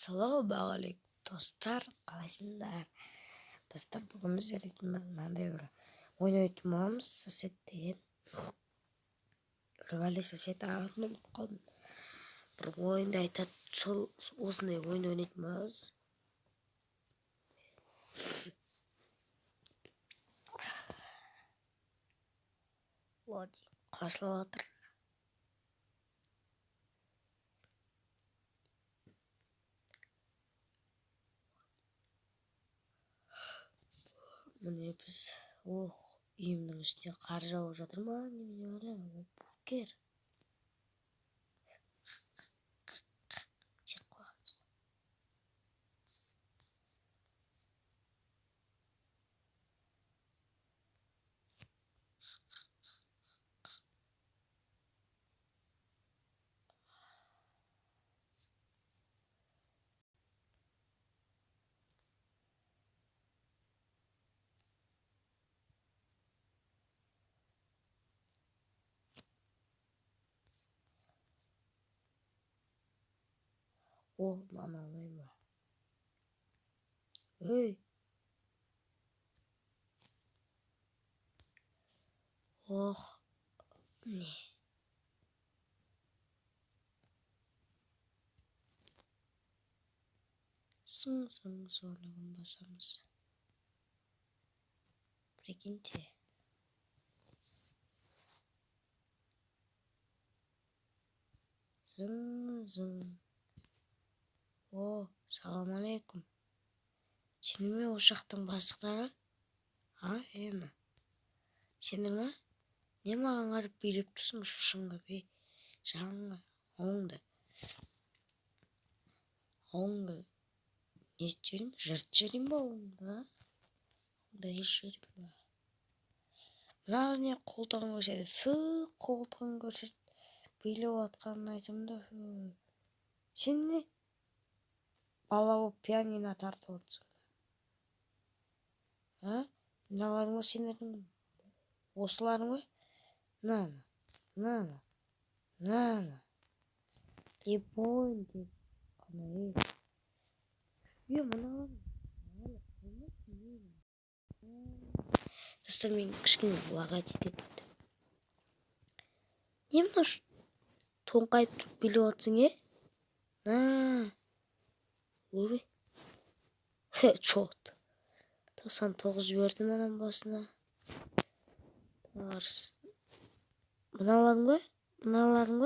Ассалаумағалейкум достар, қалайсыңдар? Достар, бүгін біз мынандай бір ойын ойнайтын боламыз. Сосед деген бәле сосед атын ұмытып қалдым. Бір ойынды айтады, осындай ойын ойнайтын боламыз. Қосылып отыр. Міне біз үйімнің үстіне қар жауып жатыр ма? Немене ойлаймын, букер. Мана ойын ба? Не? Сың зорлығын басамыз. Прикиньте. Зың. Салам алейкум. Сендер ме ошақтың бастықтары? Ені. Сендер ме? Не маған қарап билеп тұрсың шошыңға бе? Жаңға, оңды. Не жерім? Жырт жерім ба оңды? Оңды еш жерім ба? Мына не қолтығын көрседі? Қолтығын көрседі. Билеп отқанын айтымды. Сен не? Бала болып пианино тартып отырсың. Мыналарың ба сендердің? Осыларың ба? Нана. Лебойын деп қана мыналарың. Достар, мен кішкене лағат етеді. Не мына тоңқайып тұрып билеп отсың, Өбе. Чот. 99 бердім анан басына. Мыналарың ба? Мыналарың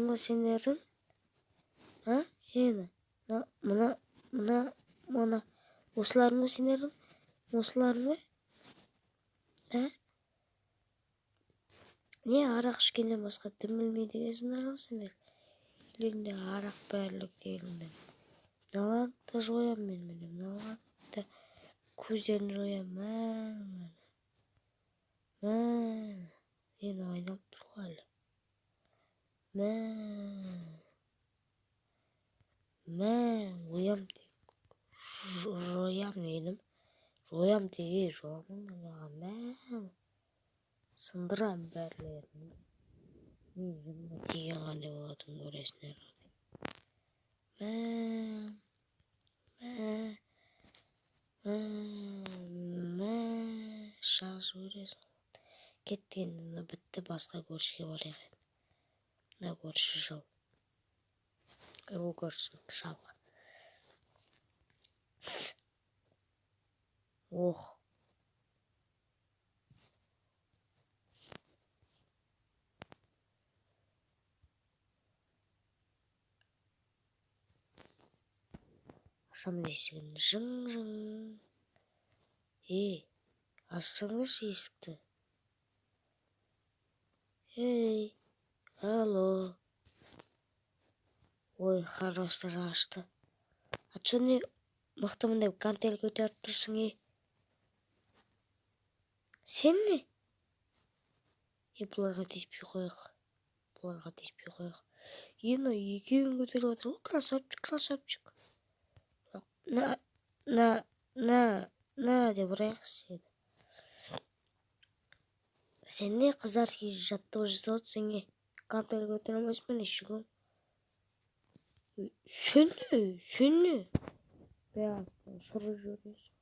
ба сендердің? Ені. Мына. Осыларың ба сендердің? Осыларың ба? Не арақ ішкенден басқа дым білмейді екенсіңдер ғой сендер? Үйлерінде арақ бәрлік дегенде. Мыналарды жоям мен. Мыналарды көздерін жоям. Енді айналып тұр әлі. Оям тек. Жоям дедім. Жоям теге жоламыңдар маған. Сындырам бәрлерін. Мен жынға теген қандай болатын көресіңдер. Шағыз көресің. Кеттігенде бітті, басқа көршіге барайық. Мына көрші жыл. Ол көрші шалғы. Ашам есігін жың. Ашсаңыз есікті. Алло. Хороштар ашты. Чо не мықтымын деп гантель көтеріп тұрсың, Сен не? Бұларға теспей қойық. Ені екеуін көтеріп отыр ғой, красавчик. На деп ұрайық сені. Сен не қыздар жаттығу жасап отырсың, гантель көтере алмайсың ба неше күн? Şunu. Beyazdan şuraya görüyorsun.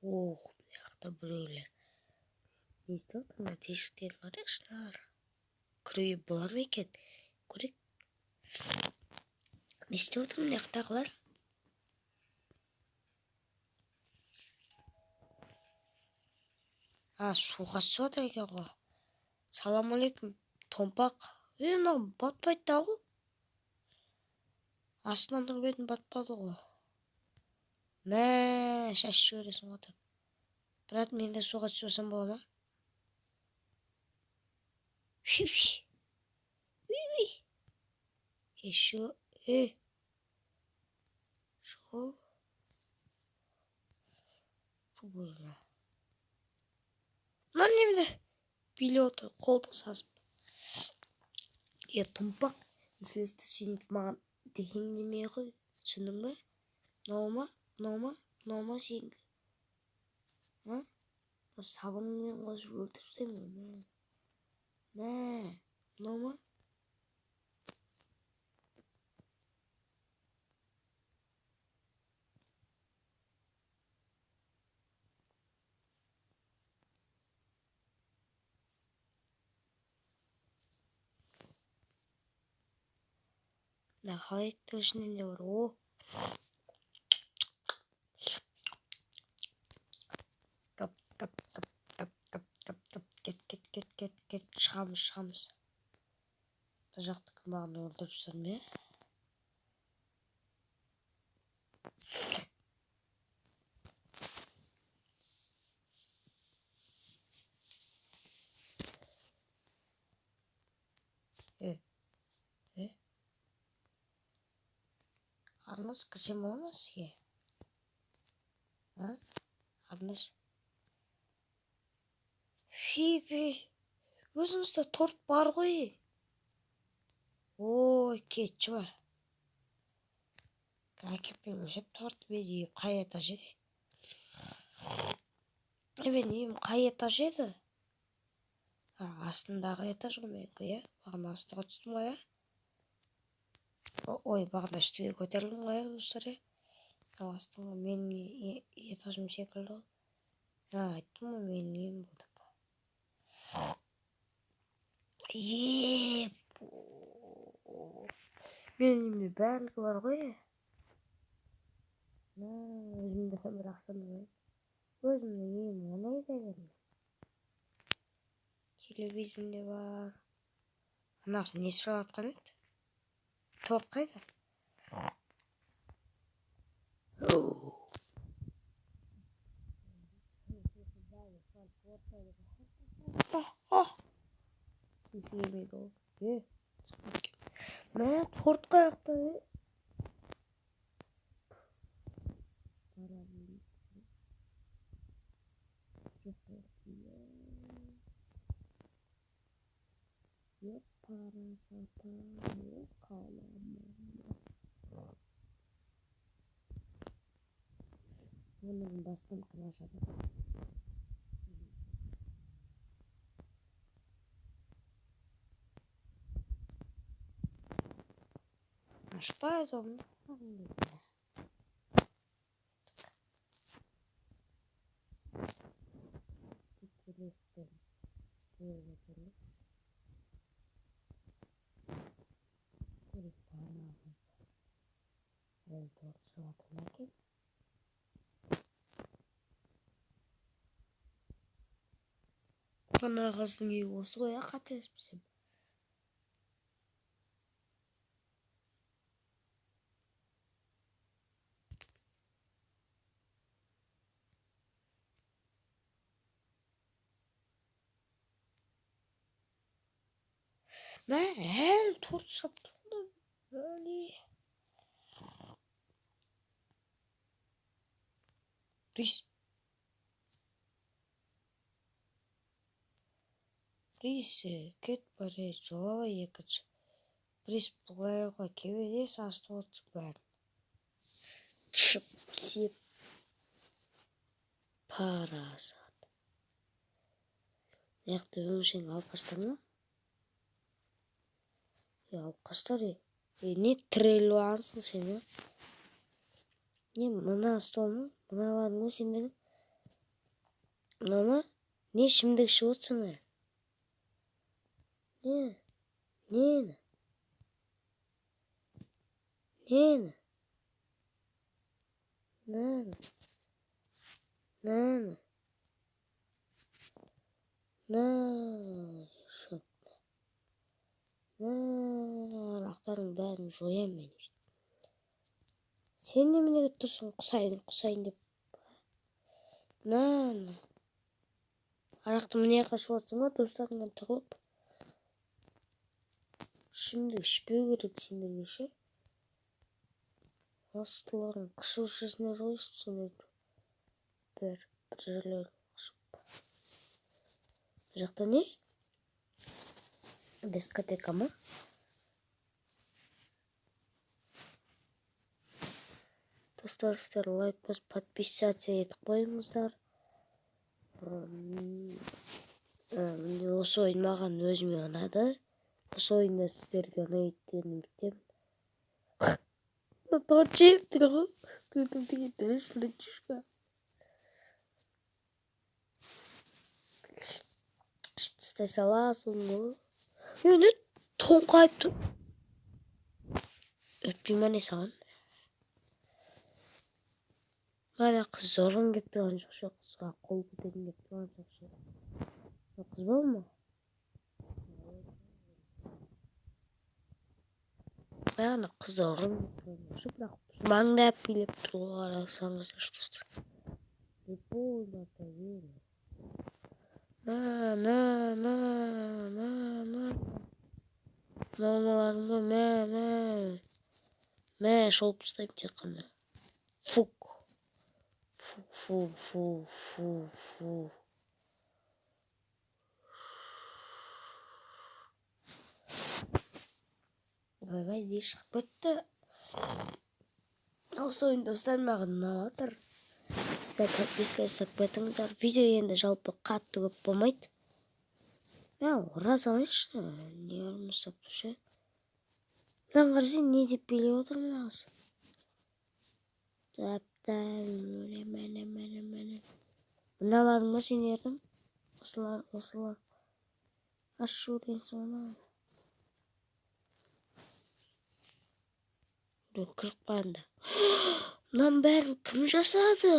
Oh, yakta böyle. Ne istiyorsun? Ateşten arkadaşlar. Kuruyu bulamıyorken. Kuruk. Ne istiyorsun yaktaklar? Ha, суға түсіп жатыр екен ғой. Саламалейкум, томпақ. Мынау батпайды да ғой. Астынан тұрып едім, батпады ғой. Мә, шашып жібересің атып. Брат, мен де суға түсіп алсам бола ма? Еще, Шо? Су бойына. Мынаны немене? Билеп отыр, қолды сасып. Томпақ. Есілесті сен маған деген неме ғой. Түсіндің бе? Наума сенгі. Сабынмен қосып өлтірсем ғой. Наума. Халеттің ішінде не бар? Кет. Шығамыз. Бұл жақты кім маған өлтіріп жатыр ме? Қарындас кірсем бола ма сізге? Қарындас. Фиби, өзіңізде торт бар ғой. Ой, кетші бар. Әкеп бермесеп торт берейін. Қай этаж еді? Мен деймін, қай этаж еді? Астындағы этаж ғой менікі, иә? Бағана астыға түстім ғой, иә? Ой, бағана үстіге көтерілдім ғой, достар, иә? Астыңғы менің этажым секілді. Айттым ғой, менің үйім болды. Менің үйімде барлығы бар ғой. Өзімді бір ақсаны ғой. Өзімнің үйім оны айта бермей. Телевизорде бар. Анасы не сұрап жатқан еді? Торт қайда? Есемейді ол. Мә, торт қаяқта, Оның бастан қылашады. Ашпайды оны. Ана қыздың үйі осы ғой, қателеспесем. Мә, әлі торт сап тұрмын. Брис. Кет баре жолава екінші. Брис бұлайға кебеде састы отсы бәрін. Тышып сеп. Парасат. Яқты өңшен алқаштар ма? Алқаштар не тірелу ансың сені? Не мына стол ма? Мыналардың ма сендерің? Мына ма? Не шімдік ішіп отсың? Нені? Нені? Шөп. Лақтардың бәрін жоям мен. Сен неменеге тұрсың құсайын деп. Арақты міне қашып отсың ба достарыңнан тығылып? Şimdi ішпеу керек сендерге ше. Астыларың қышушысына жойсын сендерді. Бір жерлер қышып. Бір жақта не? Дискотека ма? Достар, лайк бас, подписаться етіп қойыңыздар. Осы ойын маған өзіме ұнады. Осы ойында сіздерге ұнайтынын білемін. Торчестер ғой. Көрдім деген дұрыс франчушка. Тістай саласың ғой. Не тоңқайып тұр. Өтпей ма не саған? Бана қыз зорын кеп тұрған жоқ. Қызға қол көтерін кеп тұрған жоқ. Қыз бол ма? Бана қыз зорын кеп тұрған жоқ. Бірақ маңдап билеп тұруға қарасаңыздар достар. Не болмаса ел. Мамаларыңға мә шолып тастаймын тек қана. Фу. Ойбай дей шығып кетті. Осы ойын достар маған ұнап жатыр. Сіздер подписка жасап кетіңіздер. Видео енді жалпы қатты көп болмайды. Ора салайыншы. Не ұрмысып ше. Мынан қарасай не деп билеп отыр мына қыз. Мыналардың ма сендердің? Осылар. Ашу деген соңына. Кіріп қанды. Мұның бәрін кім жасады?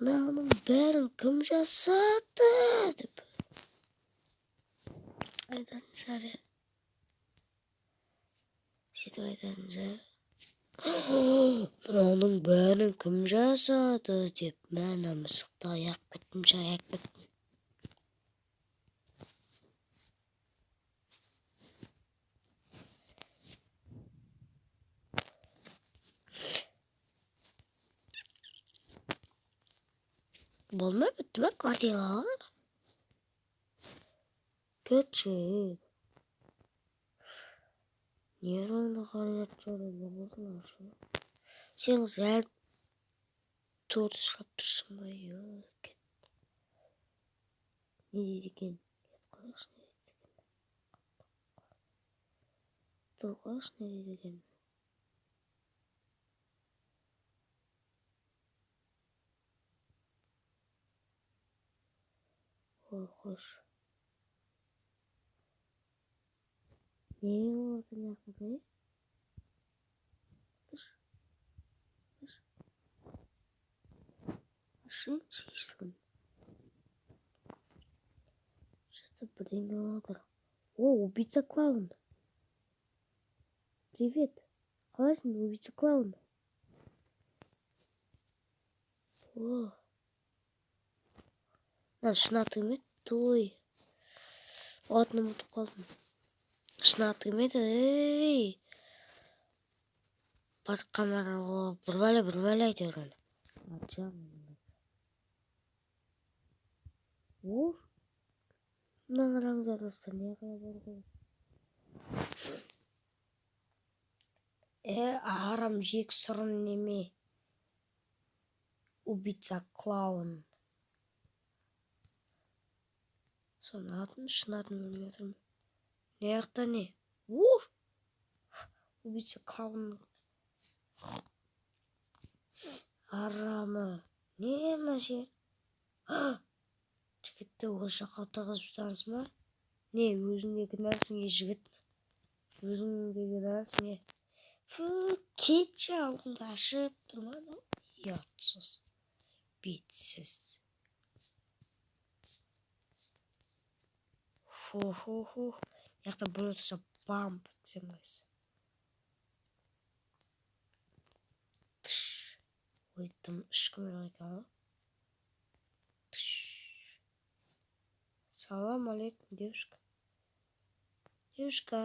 Мұның бәрін кім жасады? Деп. Айтатын жары. Сөйтіп айтатын жары. Мұның бәрін кім жасады? Деп. Мәна мысықты аяқ кеттім. Болмай бітті ме квартиралар? Көтші. Не ройны қарайат жолы болмасын ашы. Сен зәл торы сұрап тұрсың ба? Кет. Не дейді екен? Кет қойғаш не дейді екен? Қойғаш. Не олардың ақылы? Ашын шешілін. Что-то бірдеңе олар. О, убийца клоун. Привет. Қалайсың, убийца клоун? О. Шын аты ме? Той. Атын ұмытып қалдым. Шын аты ме? Бар камера бұрбайлай әйтеуір. Açacağım. Vur. Bundan aranızda dostlar niye kadar böyle? Арам жек сұрын неме. Убийца клоун. Соның атын, шын атын білмей отырмын. Не жақта не? Ур! Убийца клоун. Арамы. Не мына жер? Жігітті осы жаққа отырғызып жатамыз ба? Не, өзіңде кінәлісің, жігіт? Өзіңде кінәлісің, Фу, кетші алдымда ашып тұрмады. Ұятсыз, бетсіз. Фу. Яқта бір отырса бам бітсеңіз. Ой, тым ышқым екен. Салам алейкум, девушка. Девушка,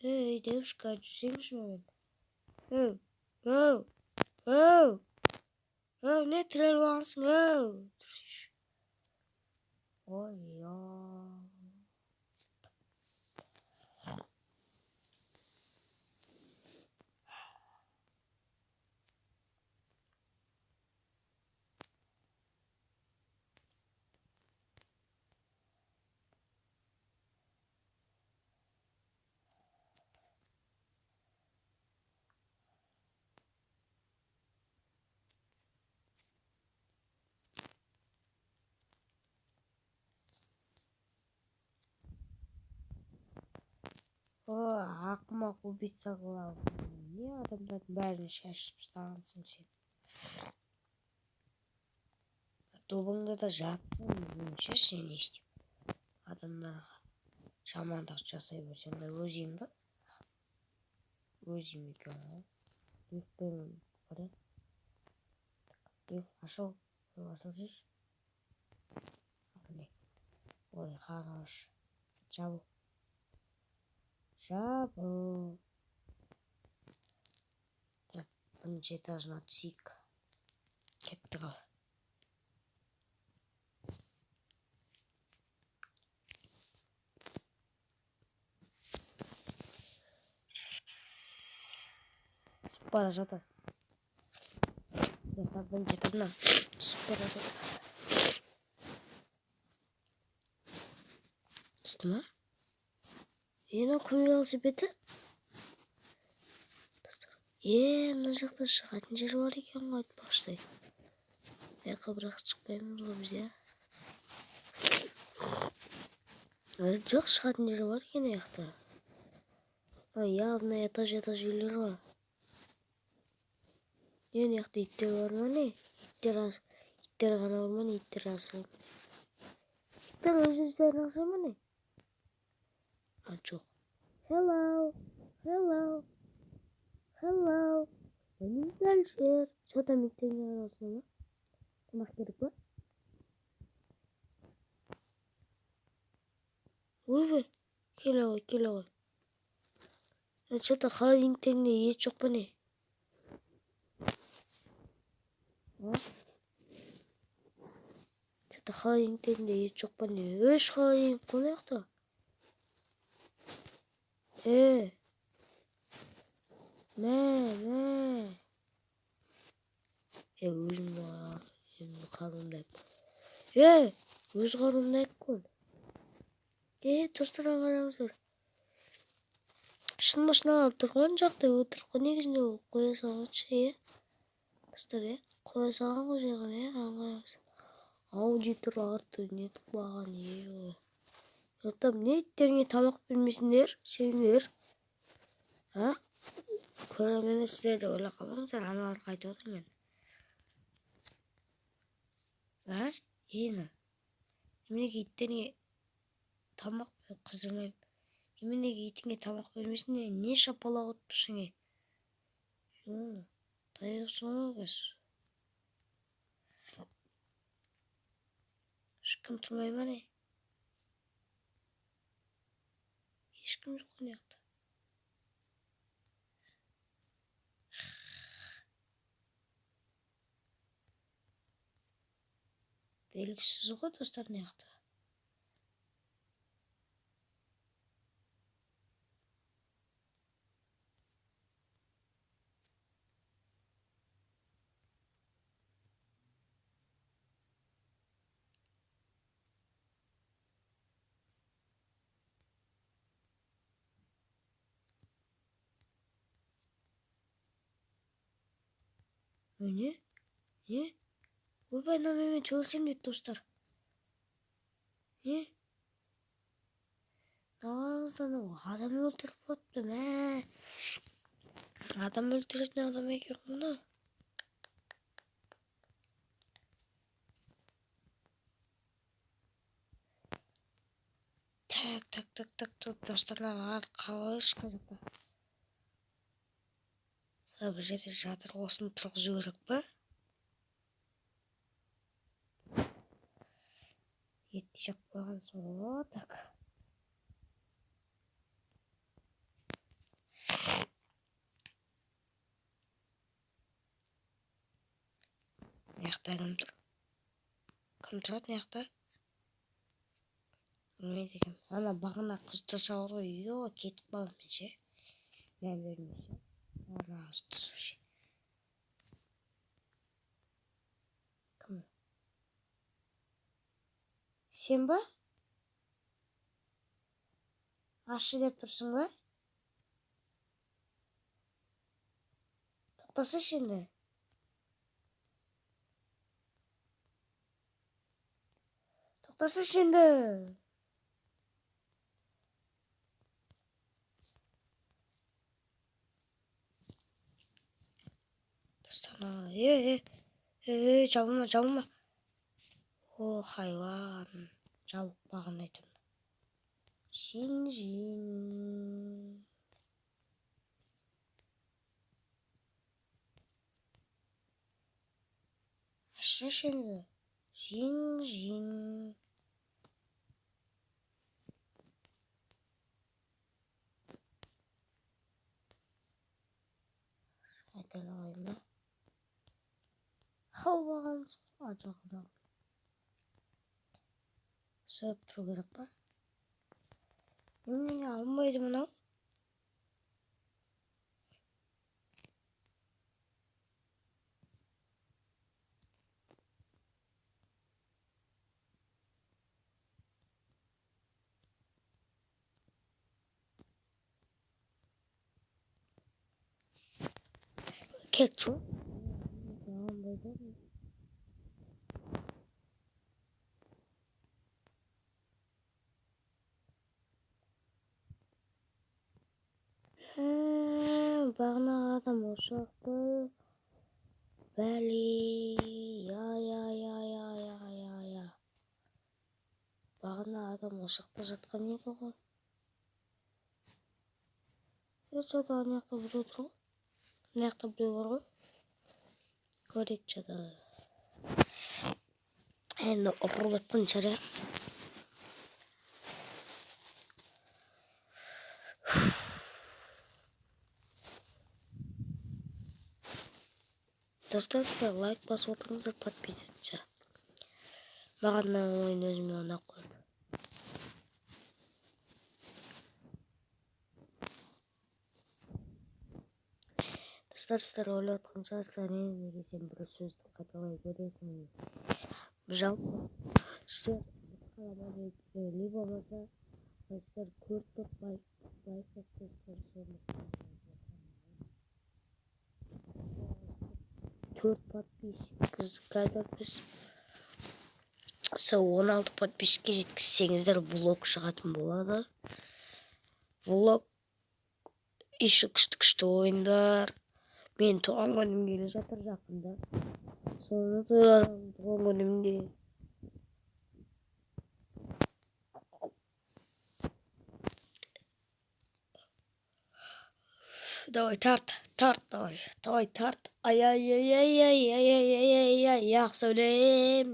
ей, девушка, жүрсеңізші мен. Не тіреліп алғансың, Ой, ақымақ убийца клоун. Не адамдардың бәрін шашып тастағансың сен? Тобыңда да жатсың, меніңше сен естіп. Адамдарға жамандық жасай берсең де өзің ба? Өзім екен ғой. Екпен қара. Ашыл жеш. Ой, хорош. Жабыл. Так, бірінші этажына түсейік. Кеттік ал. Түсіп бара жатыр. Достар, бірінші этажына түсіп бара жатыр. Түсті ма? Ена велосипеді? Мына жақта шығатын жер бар екен ғой, айтпақшыдай. Бірақ шықпаймыз ғой біз, Жоқ, шығатын жер бар екен аяқта. Явно этаж үйлер ғой. Аяқта иттер бар ма не? Иттер ғана бар ма не? Иттер асырайды. Иттер өз өздерін асырайды ма не? Жоқ. Hello. Benim gelişir. Şurada miktarlar olsun ama. Tamam gerek var. Uy. Kilo. Şurada halin tekne iyi çok bana. Şurada halin tekne iyi çok bana. Öş halin konakta. Ne? Өзім бар. Енді қарымдай. Өз қарымдай көл. Достар қараңыздар. Шын машиналар тұрған жақта отырған негізінде қоя салғаншы, Достар, қоя салған ғой жағын, Аудитор арты нетіп баған, Жаттам, не еттеріңе тамақ бермесіндер, сендер? Көрімені сіздер де ойлап қалмаңыздар, аналар қайтып отыр мен. Неменеге иттеріңе тамақ қыздырмайым. Неменеге итіңе тамақ бермесін не шапалақ отпышыңе? Таяқсың өз. Ешкім тұрмай ма не? Ешкім жоқ не яқты. Белгісіз ғой достар не жақта. Ne? Ne? Ойбай, мынау төбелсем дейді достар. Не? Адам өлтіріп қойыпты, мә. Адам өлтіретін адам екен мынау. Так, достарлар қалай шыққанда. Бұл жерде жатыр, осыны тұрғызу керек па? Етті жақ қойған соң, так. Неяқта кім тұр? Кім тұрады неяқта? Білмейді екем. Ана бағана қыз тұрса ғой, кетіп қаламын ше. Мән бермесе. Арасы тұрса ше. Кім? Сен ба? Ашы деп тұрсың ба? Тоқтаса енді. Тоқтаса енді. Достана, жабылма. О, хайван. Жалықпаған айтым. Жин. Ашы енді. Жин. Айталайым ба? Қалбаған сұға жағынан. Сөп тұру керек па? Неге алмайды мұнау? Кетші? Бағына адам ошақты. Бәли. Я. Бағына адам ошақта жатқан еді ғой. Жада аяқта біреу тұр ғой. Аяқта біреу бар ғой. Көрейік жада. Енді ұрып жатқан шығар. Достар, сіздер лайк басып отырыңыздар, подписывайтесь. Маған ойын өзіме ұнап қойды. Достар, сіздер ойлап отқан шығарсыздар, неге сен бір сөзді қайталай бересің. Жалпы сіздер не болмаса, сіздер көріп лайк басыңыздар, төрт подписчик қазір біз 16 подписчикке жеткізсеңіздер влог шығатын болады. Влог еще күшті ойындар. Мен туған күнім келе жатыр жақында. Соны тойланамын туған күнімде. Давай тарт. Ай. Жақсы өлем.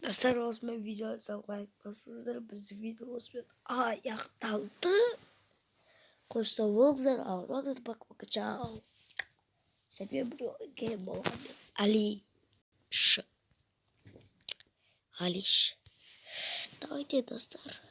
Достар, осымен видео лайк басыңыздар. Біздің видео осымен аяқталды. Қош сау болыңыздар. Пока. Себебі біреуге болған Алиш. Давайте, достар.